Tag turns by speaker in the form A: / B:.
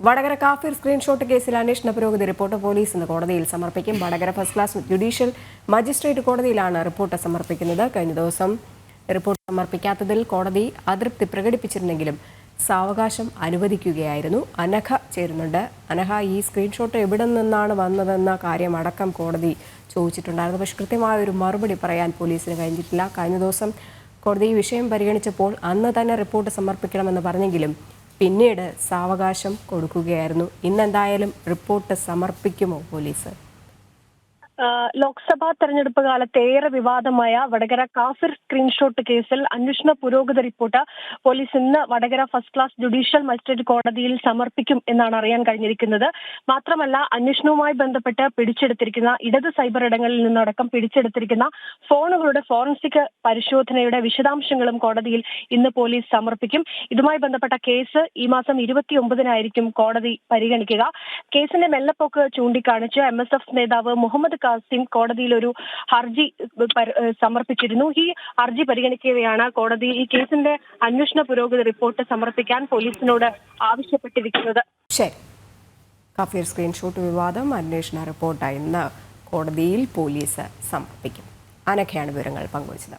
A: വടകര കാഫിർ സ്ക്രീൻഷോട്ട് കേസിൽ അന്വേഷണ പുരോഗതി റിപ്പോർട്ട് പോലീസ് ഇന്ന് കോടതിയിൽ സമർപ്പിക്കും. Vadakara first class judicial magistrate കോടതിയിലാണ് റിപ്പോർട്ട് സമർപ്പിക്കുന്നത്. കഴിഞ്ഞ ദിവസം റിപ്പോർട്ട് സമർപ്പിക്കാത്തതിൽ കോടതി അതൃപ്തി പ്രകടിപ്പിച്ചിരുന്നെങ്കിലും സാവകാശം അനുവദിക്കുകയായിരുന്നു. അനഘ ചേരുന്നുണ്ട്. അനഘ, ഈ സ്ക്രീൻഷോട്ട് എവിടെ നിന്നാണ് വന്നതെന്ന കാര്യം അടക്കം കോടതി ചോദിച്ചിട്ടുണ്ടായിരുന്നു. പക്ഷേ കൃത്യമായ ഒരു മറുപടി പറയാൻ പോലീസിന് കഴിഞ്ഞിട്ടില്ല. കഴിഞ്ഞ ദിവസം കോടതി ഈ വിഷയം പരിഗണിച്ചപ്പോൾ അന്ന് തന്നെ റിപ്പോർട്ട് സമർപ്പിക്കണമെന്ന് പറഞ്ഞെങ്കിലും പിന്നീട് സാവകാശം കൊടുക്കുകയായിരുന്നു. ഇന്നെന്തായാലും റിപ്പോർട്ട് സമർപ്പിക്കുമോ പോലീസ്?
B: ലോക്സഭാ തെരഞ്ഞെടുപ്പ് കാലത്ത് ഏറെ വിവാദമായ വടകര കാഫിർ സ്ക്രീൻഷോട്ട് കേസിൽ അന്വേഷണ പുരോഗതി റിപ്പോർട്ട് പോലീസ് ഇന്ന് Vadakara first class judicial magistrate കോടതിയിൽ സമർപ്പിക്കും എന്നാണ് അറിയാൻ കഴിഞ്ഞിരിക്കുന്നത്. മാത്രമല്ല, അന്വേഷണവുമായി ബന്ധപ്പെട്ട് പിടിച്ചെടുത്തിരിക്കുന്ന ഇടത് സൈബർ ഇടങ്ങളിൽ നിന്നടക്കം പിടിച്ചെടുത്തിരിക്കുന്ന ഫോണുകളുടെ ഫോറൻസിക് പരിശോധനയുടെ വിശദാംശങ്ങളും കോടതിയിൽ ഇന്ന് പോലീസ് സമർപ്പിക്കും. ഇതുമായി ബന്ധപ്പെട്ട കേസ് ഈ മാസം 29-നായിരിക്കും കോടതി പരിഗണിക്കുക. കേസിന്റെ മെല്ലപ്പോക്ക് ചൂണ്ടിക്കാണിച്ച് MSF നേതാവ് മുഹമ്മദ് കാസിം കോടതിയിൽ ഒരു ഹർജി സമർപ്പിച്ചിരുന്നു. ഈ ഹർജി പരിഗണിക്കവെയാണ് കോടതി ഈ കേസിന്റെ അന്വേഷണ പുരോഗതി റിപ്പോർട്ട് സമർപ്പിക്കാൻ പോലീസിനോട് ആവശ്യപ്പെട്ടിരിക്കുന്നത്.
A: ശരി, കാഫിർ സ്ക്രീൻഷോട്ട് വിവാദം അന്വേഷണ റിപ്പോർട്ട് ഇന്ന് കോടതിയിൽ പോലീസ് സമർപ്പിക്കും. അനഘയാണ് വിവരങ്ങൾ പങ്കുവച്ചത്.